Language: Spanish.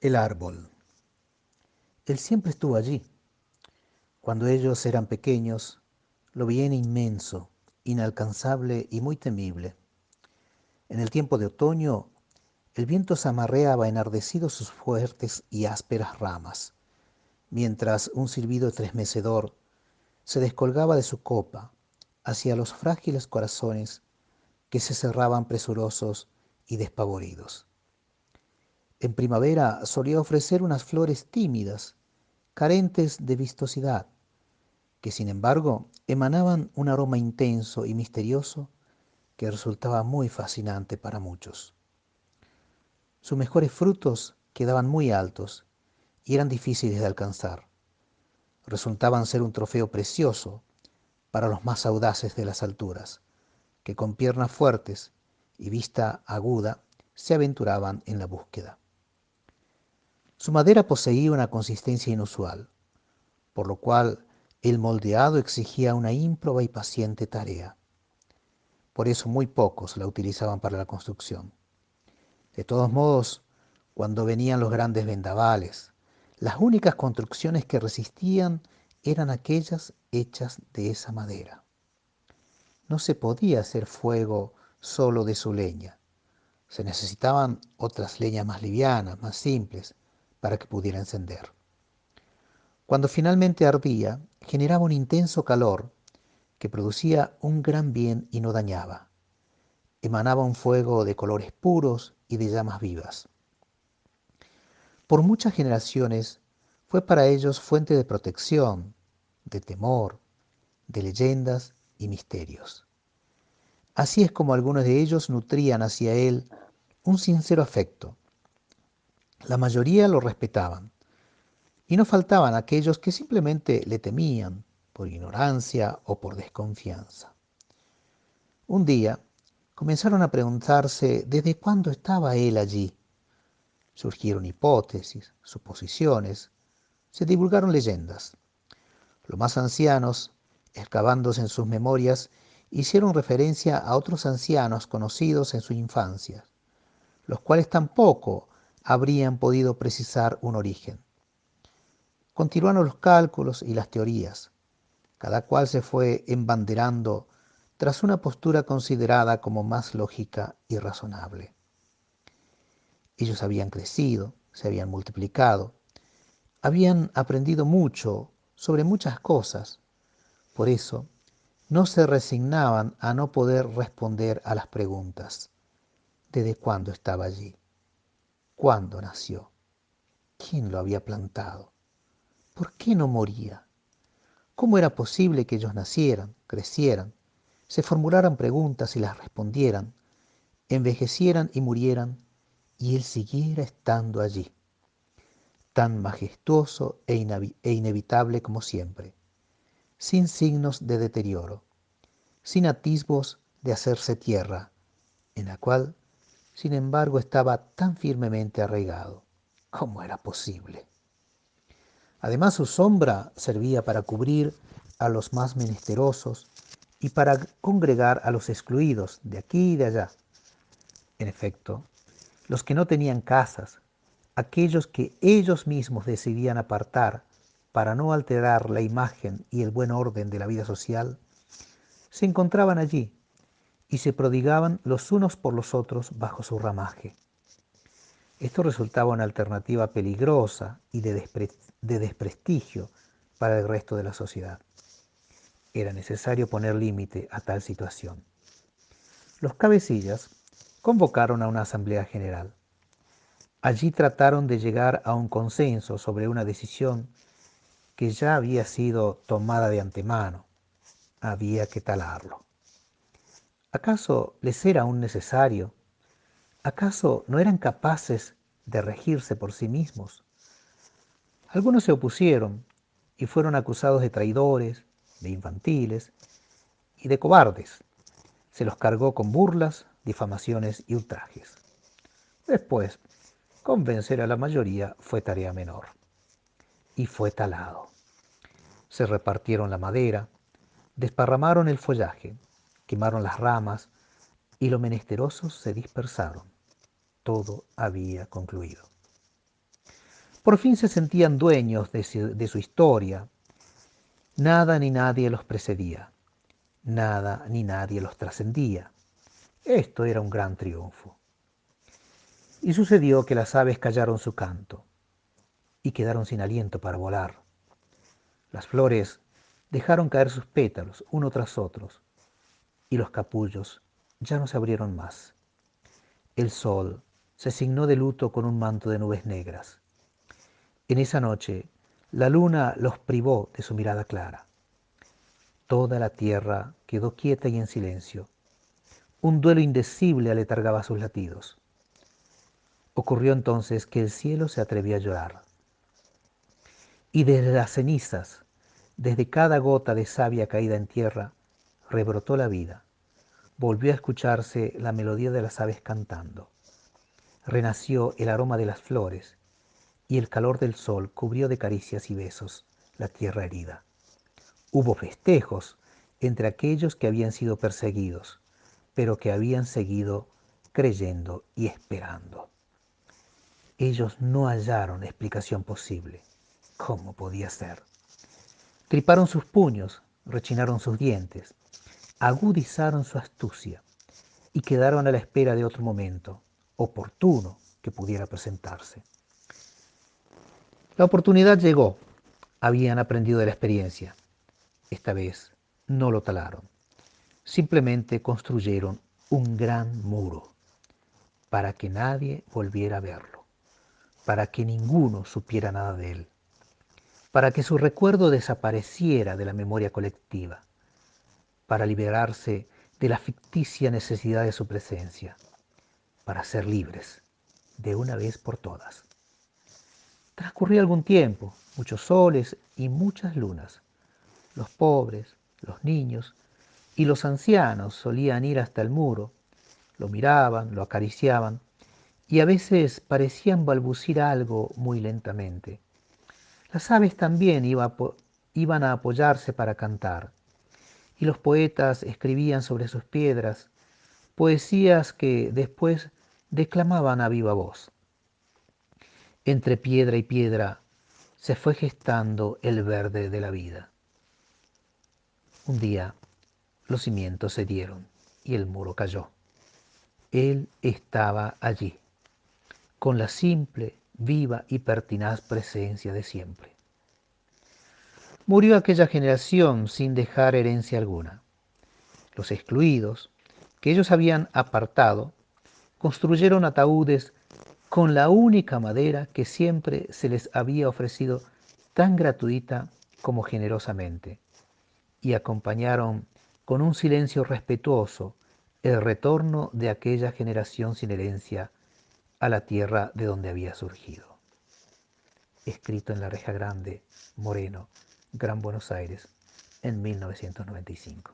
El árbol. Él siempre estuvo allí. Cuando ellos eran pequeños, lo veían inmenso, inalcanzable y muy temible. En el tiempo de otoño, el viento zamarreaba enardecido sus fuertes y ásperas ramas, mientras un silbido estremecedor se descolgaba de su copa hacia los frágiles corazones que se cerraban presurosos y despavoridos. En primavera solía ofrecer unas flores tímidas, carentes de vistosidad, que sin embargo emanaban un aroma intenso y misterioso que resultaba muy fascinante para muchos. Sus mejores frutos quedaban muy altos y eran difíciles de alcanzar. Resultaban ser un trofeo precioso para los más audaces de las alturas, que con piernas fuertes y vista aguda se aventuraban en la búsqueda. Su madera poseía una consistencia inusual, por lo cual el moldeado exigía una ímproba y paciente tarea. Por eso muy pocos la utilizaban para la construcción. De todos modos, cuando venían los grandes vendavales, las únicas construcciones que resistían eran aquellas hechas de esa madera. No se podía hacer fuego solo de su leña. Se necesitaban otras leñas más livianas, más simples, para que pudiera encender. Cuando finalmente ardía, generaba un intenso calor que producía un gran bien y no dañaba. Emanaba un fuego de colores puros y de llamas vivas. Por muchas generaciones fue para ellos fuente de protección, de temor, de leyendas y misterios. Así es como algunos de ellos nutrían hacia él un sincero afecto. La mayoría lo respetaban, y no faltaban aquellos que simplemente le temían por ignorancia o por desconfianza. Un día comenzaron a preguntarse desde cuándo estaba él allí. Surgieron hipótesis, suposiciones, se divulgaron leyendas. Los más ancianos, excavándose en sus memorias, hicieron referencia a otros ancianos conocidos en su infancia, los cuales tampoco habrían podido precisar un origen. Continuaron los cálculos y las teorías. Cada cual se fue embanderando tras una postura considerada como más lógica y razonable. Ellos habían crecido, se habían multiplicado, habían aprendido mucho sobre muchas cosas. Por eso, no se resignaban a no poder responder a las preguntas. ¿Desde cuándo estaba allí? ¿Cuándo nació? ¿Quién lo había plantado? ¿Por qué no moría? ¿Cómo era posible que ellos nacieran, crecieran, se formularan preguntas y las respondieran, envejecieran y murieran, y él siguiera estando allí, tan majestuoso e inevitable como siempre, sin signos de deterioro, sin atisbos de hacerse tierra, en la cual, sin embargo, estaba tan firmemente arraigado? ¿Cómo era posible? Además, su sombra servía para cubrir a los más menesterosos y para congregar a los excluidos de aquí y de allá. En efecto, los que no tenían casas, aquellos que ellos mismos decidían apartar para no alterar la imagen y el buen orden de la vida social, se encontraban allí y se prodigaban los unos por los otros bajo su ramaje. Esto resultaba una alternativa peligrosa y de desprestigio para el resto de la sociedad. Era necesario poner límite a tal situación. Los cabecillas convocaron a una asamblea general. Allí trataron de llegar a un consenso sobre una decisión que ya había sido tomada de antemano. Había que talarlo. ¿Acaso les era aún necesario? ¿Acaso no eran capaces de regirse por sí mismos? Algunos se opusieron y fueron acusados de traidores, de infantiles y de cobardes. Se los cargó con burlas, difamaciones y ultrajes. Después, convencer a la mayoría fue tarea menor. Y fue talado. Se repartieron la madera, desparramaron el follaje, quemaron las ramas y los menesterosos se dispersaron. Todo había concluido. Por fin se sentían dueños de su historia. Nada ni nadie los precedía, nada ni nadie los trascendía. Esto era un gran triunfo. Y sucedió que las aves callaron su canto y quedaron sin aliento para volar. Las flores dejaron caer sus pétalos uno tras otros y los capullos ya no se abrieron más. El sol se ciñó de luto con un manto de nubes negras. En esa noche la luna los privó de su mirada clara. Toda la tierra quedó quieta y en silencio. Un duelo indecible aletargaba sus latidos. Ocurrió entonces que el cielo se atrevió a llorar. Y desde las cenizas, desde cada gota de savia caída en tierra, rebrotó la vida. Volvió a escucharse la melodía de las aves cantando. Renació el aroma de las flores y el calor del sol cubrió de caricias y besos la tierra herida. Hubo festejos entre aquellos que habían sido perseguidos, pero que habían seguido creyendo y esperando. Ellos no hallaron explicación posible. ¿Cómo podía ser? Triparon sus puños, rechinaron sus dientes, agudizaron su astucia y quedaron a la espera de otro momento oportuno que pudiera presentarse. La oportunidad llegó. Habían aprendido de la experiencia. Esta vez no lo talaron. Simplemente construyeron un gran muro para que nadie volviera a verlo, para que ninguno supiera nada de él, para que su recuerdo desapareciera de la memoria colectiva, para liberarse de la ficticia necesidad de su presencia, para ser libres de una vez por todas. Transcurría algún tiempo, muchos soles y muchas lunas. Los pobres, los niños y los ancianos solían ir hasta el muro, lo miraban, lo acariciaban y a veces parecían balbucir algo muy lentamente. Las aves también iban a apoyarse para cantar y los poetas escribían sobre sus piedras poesías que después declamaban a viva voz. Entre piedra y piedra se fue gestando el verde de la vida. Un día los cimientos se dieron y el muro cayó. Él estaba allí, con la simple, viva y pertinaz presencia de siempre. Murió aquella generación sin dejar herencia alguna. Los excluidos, que ellos habían apartado, construyeron ataúdes con la única madera que siempre se les había ofrecido tan gratuita como generosamente, y acompañaron con un silencio respetuoso el retorno de aquella generación sin herencia a la tierra de donde había surgido. Escrito en La Reja Grande, Moreno, Gran Buenos Aires, en 1995.